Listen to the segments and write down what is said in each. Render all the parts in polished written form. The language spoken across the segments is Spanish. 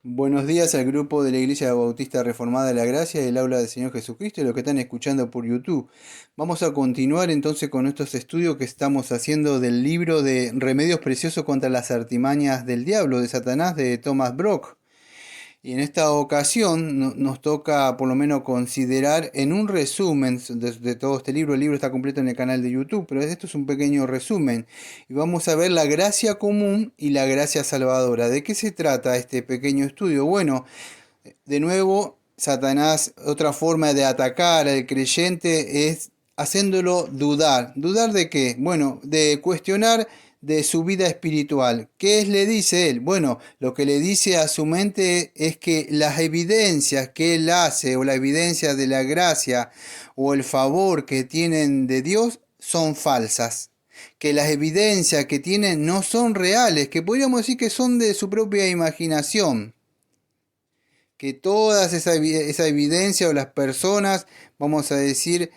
Buenos días al grupo de la Iglesia Bautista Reformada de la Gracia y el Aula del Señor Jesucristo y los que están escuchando por YouTube. Vamos a continuar entonces con estos estudios que estamos haciendo del libro de Remedios Preciosos contra las artimañas del diablo de Satanás de Thomas Brock. Y en esta ocasión nos toca por lo menos considerar en un resumen de todo este libro. El libro está completo en el canal de YouTube, pero esto es un pequeño resumen. Y vamos a ver la gracia común y la gracia salvadora. ¿De qué se trata este pequeño estudio? Bueno, de nuevo, Satanás, otra forma de atacar al creyente es haciéndolo dudar. ¿Dudar de qué? Bueno, de cuestionar de su vida espiritual. Le dice él? Bueno, lo que le dice a su mente es que las evidencias que él hace o la evidencia de la gracia o el favor que tienen de Dios son falsas. Que las evidencias que tienen no son reales, que podríamos decir que son de su propia imaginación, que toda esa evidencia o las personas, vamos a decir,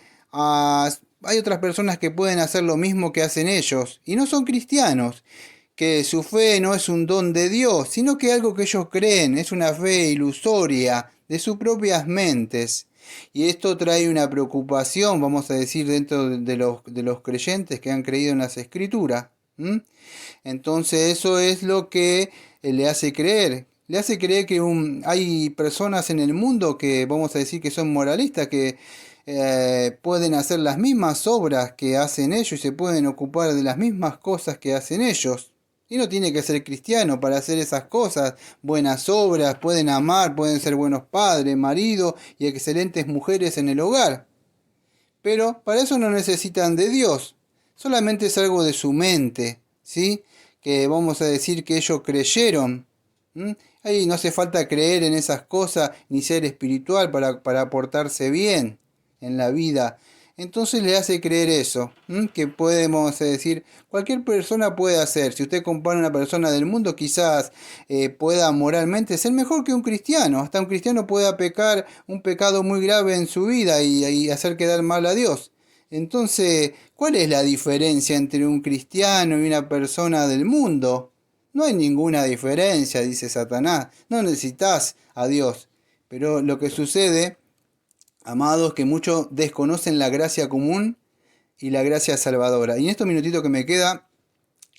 hay otras personas que pueden hacer lo mismo que hacen ellos y no son cristianos, que su fe no es un don de Dios, sino que algo que ellos creen, es una fe ilusoria de sus propias mentes. Y esto trae una preocupación, vamos a decir, dentro de los creyentes que han creído en las escrituras. Entonces eso es lo que le hace creer. Le hace creer que hay personas en el mundo que vamos a decir que son moralistas, que pueden hacer las mismas obras que hacen ellos y se pueden ocupar de las mismas cosas que hacen ellos. Y no tiene que ser cristiano para hacer esas cosas, buenas obras, pueden amar, pueden ser buenos padres, maridos y excelentes mujeres en el hogar. Pero para eso no necesitan de Dios, solamente es algo de su mente, ¿sí? Que vamos a decir que ellos creyeron. Ahí no hace falta creer en esas cosas ni ser espiritual para portarse bien en la vida. Entonces le hace creer eso, que podemos decir, cualquier persona puede hacer. Si usted compara a una persona del mundo, quizás pueda moralmente ser mejor que un cristiano. Hasta un cristiano pueda pecar un pecado muy grave en su vida y hacer quedar mal a Dios. Entonces, ¿cuál es la diferencia entre un cristiano y una persona del mundo? No hay ninguna diferencia, dice Satanás. No necesitas a Dios. Pero lo que sucede, amados, que muchos desconocen la gracia común y la gracia salvadora. Y en estos minutitos que me queda,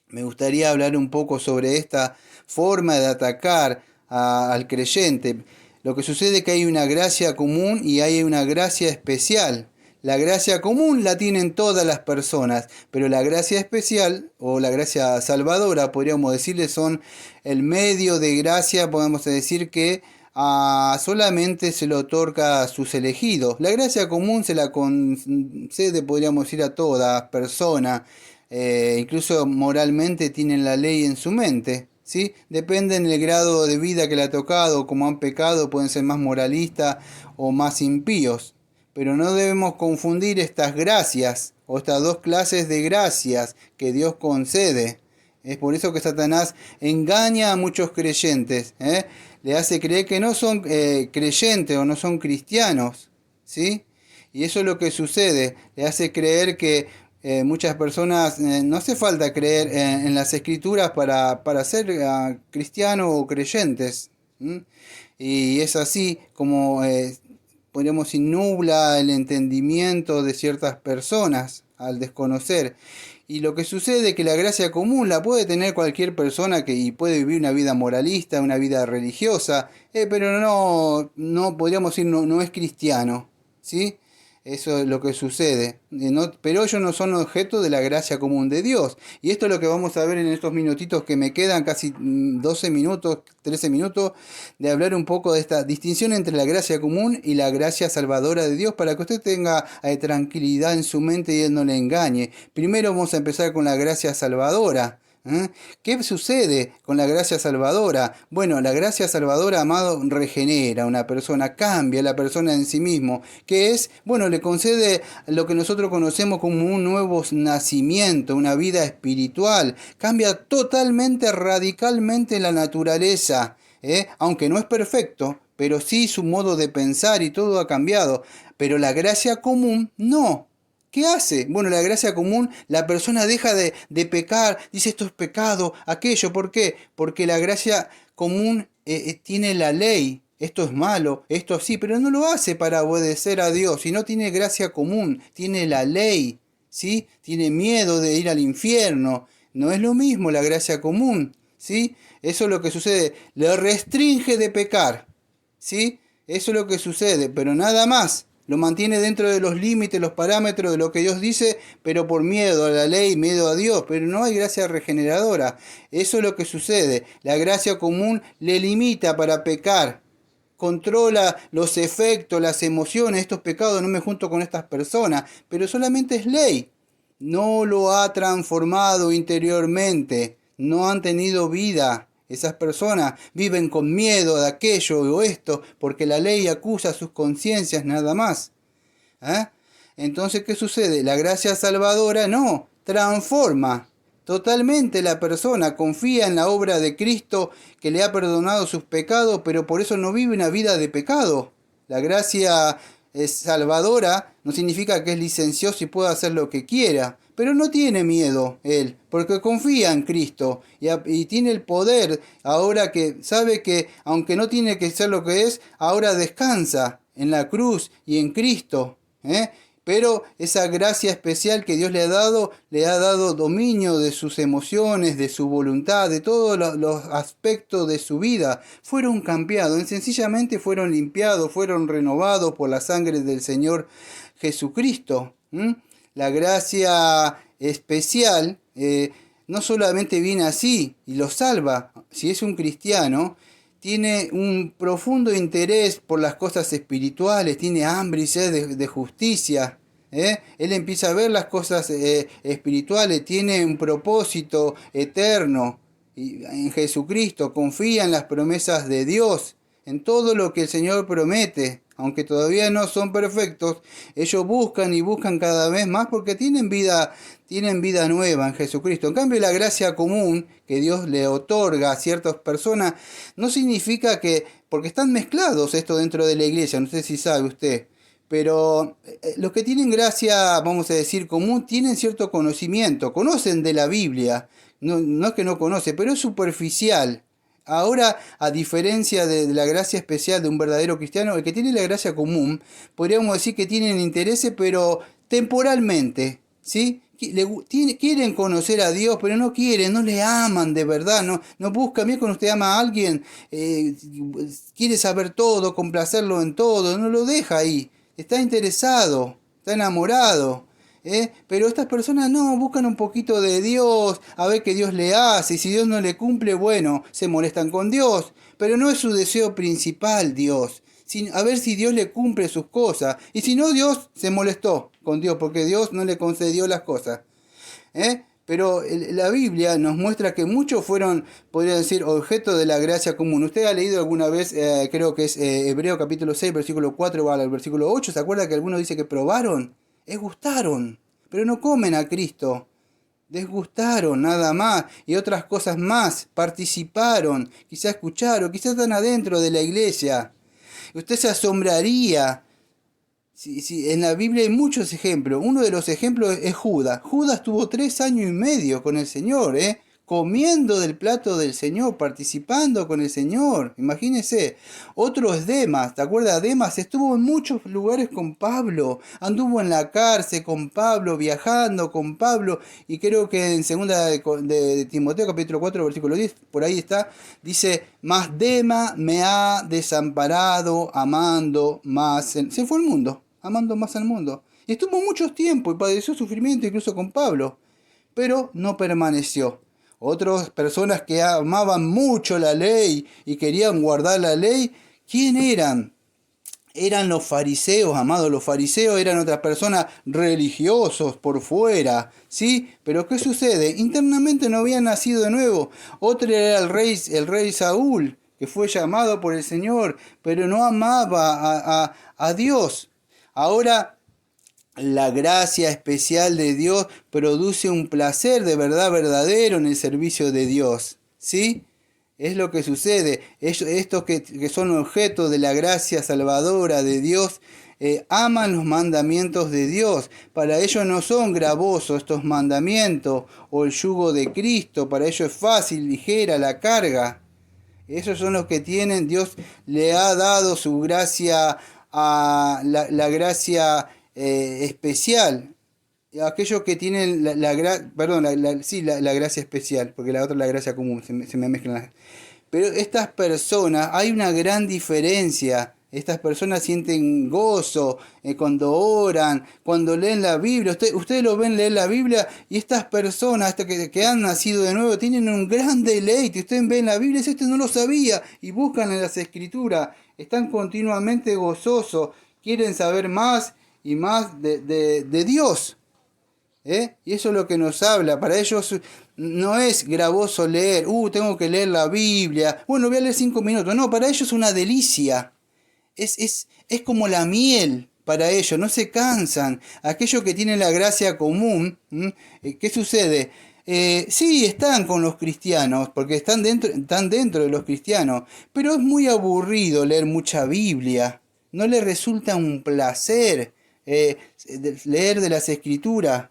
me gustaría hablar un poco sobre esta forma de atacar al creyente. Lo que sucede es que hay una gracia común y hay una gracia especial. La gracia común la tienen todas las personas, pero la gracia especial o la gracia salvadora, podríamos decirle, son el medio de gracia, podemos decir que solamente se lo otorga a sus elegidos. La gracia común se la concede, podríamos decir, a toda persona. Incluso moralmente tienen la ley en su mente, ¿sí? Dependen del grado de vida que le ha tocado, como han pecado, pueden ser más moralistas o más impíos. Pero no debemos confundir estas gracias o estas dos clases de gracias que Dios concede. Es por eso que Satanás engaña a muchos creyentes, ¿eh? Le hace creer que no son creyentes o no son cristianos, ¿sí? Y eso es lo que sucede. Le hace creer que muchas personas no hace falta creer en las escrituras para ser cristianos o creyentes. Y es así como podríamos decir, nubla el entendimiento de ciertas personas al desconocer. Y lo que sucede es que la gracia común la puede tener cualquier persona y puede vivir una vida moralista, una vida religiosa, pero no podríamos decir, no es cristiano, ¿sí? Eso es lo que sucede. Pero ellos no son objeto de la gracia común de Dios. Y esto es lo que vamos a ver en estos minutitos que me quedan, casi 12 minutos, 13 minutos, de hablar un poco de esta distinción entre la gracia común y la gracia salvadora de Dios, para que usted tenga tranquilidad en su mente y Él no le engañe. Primero vamos a empezar con la gracia salvadora. ¿Qué sucede con la gracia salvadora? Bueno, la gracia salvadora, amado, regenera a una persona, cambia a la persona en sí mismo, que es, bueno, le concede lo que nosotros conocemos como un nuevo nacimiento, una vida espiritual, cambia totalmente, radicalmente la naturaleza, aunque no es perfecto, pero sí su modo de pensar y todo ha cambiado, pero la gracia común no. ¿Qué hace? Bueno, la gracia común, la persona deja de pecar, dice esto es pecado, aquello, ¿por qué? Porque la gracia común tiene la ley, esto es malo, esto sí, pero no lo hace para obedecer a Dios, sino tiene gracia común, tiene la ley, ¿sí? Tiene miedo de ir al infierno, no es lo mismo la gracia común, ¿sí? Eso es lo que sucede, le restringe de pecar, ¿sí? Eso es lo que sucede, pero nada más. Lo mantiene dentro de los límites, los parámetros de lo que Dios dice, pero por miedo a la ley, miedo a Dios. Pero no hay gracia regeneradora. Eso es lo que sucede. La gracia común le limita para pecar. Controla los efectos, las emociones, estos pecados. No me junto con estas personas. Pero solamente es ley. No lo ha transformado interiormente. No han tenido vida. Esas personas viven con miedo de aquello o esto, porque la ley acusa a sus conciencias nada más. ¿Eh? Entonces, ¿qué sucede? La gracia salvadora no, transforma totalmente la persona, confía en la obra de Cristo que le ha perdonado sus pecados, pero por eso no vive una vida de pecado. La gracia salvadora no significa que es licencioso y pueda hacer lo que quiera, pero no tiene miedo él, porque confía en Cristo y tiene el poder, ahora que sabe que aunque no tiene que ser lo que es, ahora descansa en la cruz y en Cristo. Pero esa gracia especial que Dios le ha dado dominio de sus emociones, de su voluntad, de todos los aspectos de su vida. Fueron cambiados, sencillamente fueron limpiados, fueron renovados por la sangre del Señor Jesucristo. La gracia especial no solamente viene así y lo salva, si es un cristiano, tiene un profundo interés por las cosas espirituales, tiene hambre y sed de justicia. Él empieza a ver las cosas espirituales, tiene un propósito eterno en Jesucristo, confía en las promesas de Dios, en todo lo que el Señor promete. Aunque todavía no son perfectos, ellos buscan y buscan cada vez más porque tienen vida nueva en Jesucristo. En cambio, la gracia común que Dios le otorga a ciertas personas no significa que, porque están mezclados esto dentro de la iglesia, no sé si sabe usted, pero los que tienen gracia, vamos a decir, común, tienen cierto conocimiento, conocen de la Biblia, no es que no conoce, pero es superficial. Ahora, a diferencia de la gracia especial de un verdadero cristiano, el que tiene la gracia común, podríamos decir que tienen intereses, pero temporalmente, ¿sí? Quieren conocer a Dios, pero no quieren, no le aman de verdad, no buscan. Bien, cuando usted ama a alguien, quiere saber todo, complacerlo en todo, no lo deja ahí. Está interesado, está enamorado. Pero estas personas no, buscan un poquito de Dios, a ver qué Dios le hace, y si Dios no le cumple, bueno, se molestan con Dios, pero no es su deseo principal Dios, a ver si Dios le cumple sus cosas, y si no, Dios se molestó con Dios, porque Dios no le concedió las cosas. Pero la Biblia nos muestra que muchos fueron, podría decir, objeto de la gracia común. Usted ha leído alguna vez, creo que es Hebreo capítulo 6, versículo 4 al versículo 8, ¿se acuerda que algunos dice que probaron? Gustaron, pero no comen a Cristo. Desgustaron nada más y otras cosas más. Participaron, quizás escucharon, quizás están adentro de la iglesia. Usted se asombraría. Sí, en la Biblia hay muchos ejemplos. Uno de los ejemplos es Judas. Judas tuvo 3 años y medio con el Señor, comiendo del plato del Señor, participando con el Señor. Imagínese. Otro es Demas. ¿Te acuerdas? Demas estuvo en muchos lugares con Pablo. Anduvo en la cárcel con Pablo, viajando con Pablo. Y creo que en segunda de Timoteo, capítulo 4, versículo 10, por ahí está, dice, mas Demas me ha desamparado amando más. Se fue al mundo, amando más al mundo. Y estuvo mucho tiempo y padeció sufrimiento incluso con Pablo. Pero no permaneció. Otras personas que amaban mucho la ley y querían guardar la ley, ¿quién eran? Eran los fariseos, amados. Los fariseos eran otras personas religiosos por fuera, ¿sí? Pero ¿qué sucede? Internamente no habían nacido de nuevo. Otro era el rey Saúl, que fue llamado por el Señor, pero no amaba a Dios. Ahora, la gracia especial de Dios produce un placer de verdad verdadero en el servicio de Dios, ¿sí? Es lo que sucede. Estos que son objeto de la gracia salvadora de Dios, aman los mandamientos de Dios. Para ellos no son gravosos estos mandamientos o el yugo de Cristo. Para ellos es fácil, ligera la carga. Esos son los que tienen, Dios le ha dado su gracia, a la gracia especial. Aquellos que tienen la gracia especial, porque la otra es la gracia común, se me mezclan las. Pero estas personas, hay una gran diferencia. Estas personas sienten gozo cuando oran, cuando leen la Biblia. Ustedes lo ven leer la Biblia y estas personas hasta que han nacido de nuevo tienen un gran deleite. Ustedes ven la Biblia y dicen, no lo sabía, y buscan en las Escrituras. Están continuamente gozosos, quieren saber más y más de Dios. Y eso es lo que nos habla. Para ellos no es gravoso leer, tengo que leer la Biblia, bueno, voy a leer 5 minutos. No, para ellos es una delicia. Es como la miel para ellos, no se cansan. Aquellos que tienen la gracia común, ¿qué sucede? Sí, están con los cristianos, porque están dentro de los cristianos, pero es muy aburrido leer mucha Biblia. No les resulta un placer leer de las Escrituras.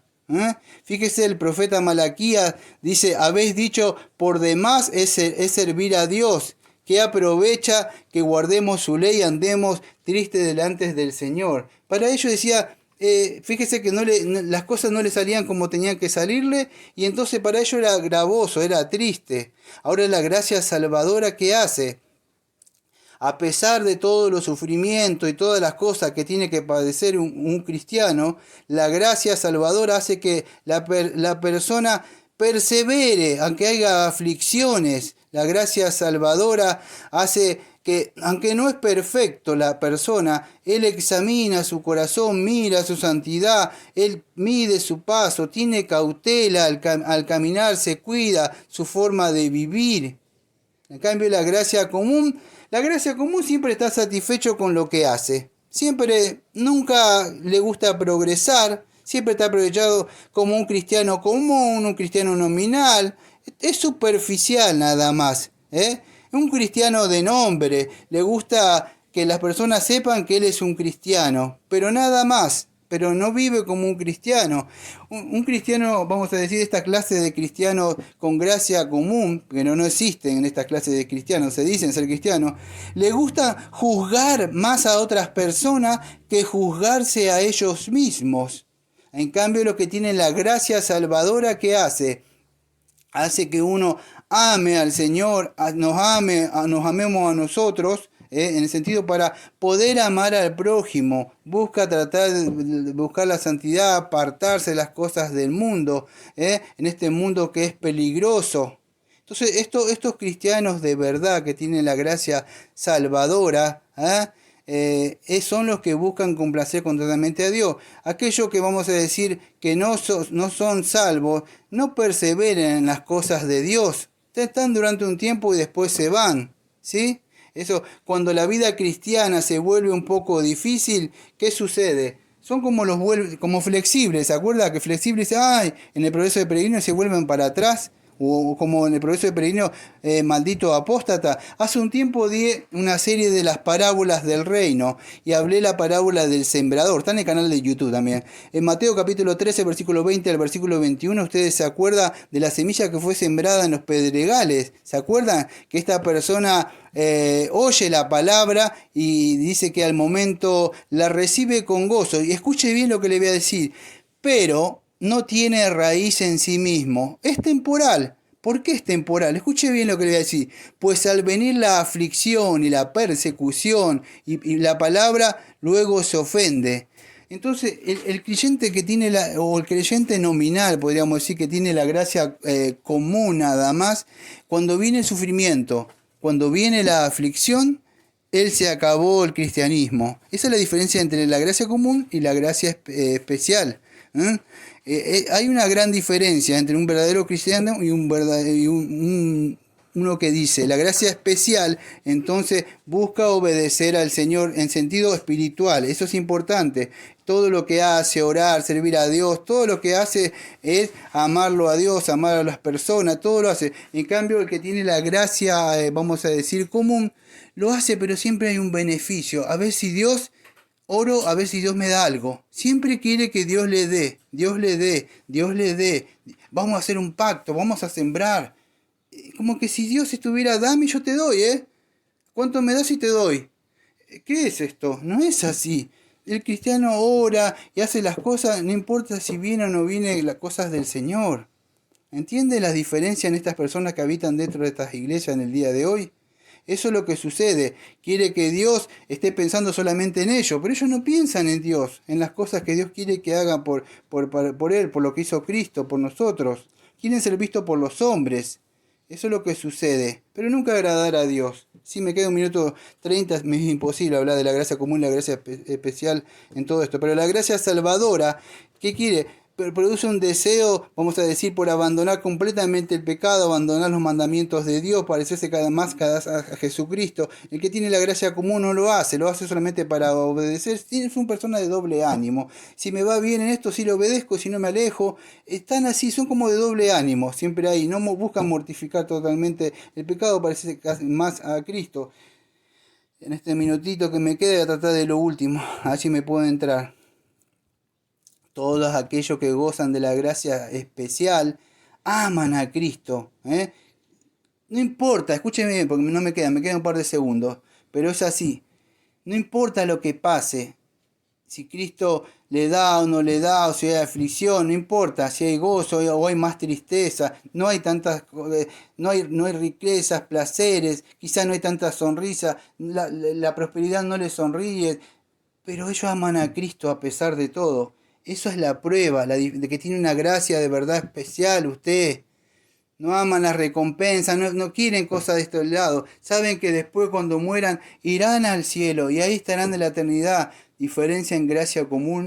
Fíjese, el profeta Malaquías dice, habéis dicho, por demás es servir a Dios, que aprovecha que guardemos su ley y andemos tristes delante del Señor. Para ellos decía, fíjese que las cosas no le salían como tenían que salirle, y entonces para ellos era gravoso, era triste. Ahora la gracia salvadora que hace, a pesar de todos los sufrimientos y todas las cosas que tiene que padecer un cristiano, la gracia salvadora hace que la persona persevere, aunque haya aflicciones. La gracia salvadora hace que, aunque no es perfecto la persona, él examina su corazón, mira su santidad, él mide su paso, tiene cautela al caminar, se cuida su forma de vivir. En cambio, la gracia común siempre está satisfecho con lo que hace. Nunca le gusta progresar, siempre está aprovechado como un cristiano común, un cristiano nominal. Es superficial nada más. Un cristiano de nombre. Le gusta que las personas sepan que él es un cristiano, pero nada más. Pero no vive como un cristiano. Un cristiano, vamos a decir, esta clase de cristianos con gracia común, que no existen en estas clases de cristianos, se dicen ser cristianos, le gusta juzgar más a otras personas que juzgarse a ellos mismos. En cambio, lo que tiene la gracia salvadora que hace que uno ame al Señor, nos amemos a nosotros, en el sentido para poder amar al prójimo, tratar de buscar la santidad, apartarse de las cosas del mundo, en este mundo que es peligroso. Entonces, estos cristianos de verdad que tienen la gracia salvadora, son los que buscan complacer completamente a Dios. Aquellos que vamos a decir que no son salvos, no perseveren en las cosas de Dios. Están durante un tiempo y después se van, ¿sí? Eso, cuando la vida cristiana se vuelve un poco difícil, ¿qué sucede? Son como flexibles, ¿se acuerda? Que flexibles, en el progreso de peregrino se vuelven para atrás, o como en el progreso de peregrino, maldito apóstata. Hace un tiempo di una serie de las parábolas del reino y hablé la parábola del sembrador. Está en el canal de YouTube también. En Mateo capítulo 13, versículo 20 al versículo 21, ustedes se acuerdan de la semilla que fue sembrada en los pedregales. ¿Se acuerdan? Que esta persona oye la palabra y dice que al momento la recibe con gozo. Y escuche bien lo que le voy a decir. Pero no tiene raíz en sí mismo. Es temporal. ¿Por qué es temporal? Escuche bien lo que le voy a decir. Pues al venir la aflicción y la persecución y la palabra, luego se ofende. Entonces, el creyente que tiene o el creyente nominal, podríamos decir, que tiene la gracia común nada más, cuando viene el sufrimiento, cuando viene la aflicción, él se acabó el cristianismo. Esa es la diferencia entre la gracia común y la gracia especial. Hay una gran diferencia entre un verdadero cristiano y uno que dice la gracia especial, entonces busca obedecer al Señor en sentido espiritual. Eso es importante. Todo lo que hace, orar, servir a Dios, todo lo que hace es amarlo a Dios, amar a las personas, todo lo hace. En cambio, el que tiene la gracia, vamos a decir, común, lo hace, pero siempre hay un beneficio. A ver si Dios oro a ver si Dios me da algo. Siempre quiere que Dios le dé, Dios le dé, Dios le dé. Vamos a hacer un pacto, vamos a sembrar. Como que si Dios estuviera, dame y yo te doy, ¿eh? ¿Cuánto me das y te doy? ¿Qué es esto? No es así. El cristiano ora y hace las cosas, no importa si viene o no viene las cosas del Señor. ¿Entiende la diferencia en estas personas que habitan dentro de estas iglesias en el día de hoy? Eso es lo que sucede. Quiere que Dios esté pensando solamente en ellos, pero ellos no piensan en Dios, en las cosas que Dios quiere que hagan por Él, por lo que hizo Cristo, por nosotros. Quieren ser vistos por los hombres. Eso es lo que sucede, pero nunca agradar a Dios. Si me queda 1 minuto 30, me es imposible hablar de la gracia común, la gracia especial en todo esto. Pero la gracia salvadora, ¿qué quiere? Produce un deseo, vamos a decir, por abandonar completamente el pecado, abandonar los mandamientos de Dios, parecerse cada vez a Jesucristo. El que tiene la gracia común no lo hace solamente para obedecer. Es una persona de doble ánimo. Si me va bien en esto, sí lo obedezco, si no me alejo. Están así, son como de doble ánimo, siempre ahí. No buscan mortificar totalmente el pecado, parecerse más a Cristo. En este minutito que me queda voy a tratar de lo último, así me puedo entrar. Todos aquellos que gozan de la gracia especial aman a Cristo. No importa, escúcheme bien porque no me quedan un par de segundos, pero es así. No importa lo que pase, si Cristo le da o no le da, o si hay aflicción, no importa, si hay gozo o hay más tristeza, no hay tantas, no hay riquezas, placeres, quizás no hay tanta sonrisa, la prosperidad no les sonríe, pero ellos aman a Cristo a pesar de todo. Eso es la prueba, de que tiene una gracia de verdad especial usted. No aman las recompensas, no quieren cosas de este lado. Saben que después cuando mueran irán al cielo y ahí estarán de la eternidad. Diferencia en gracia común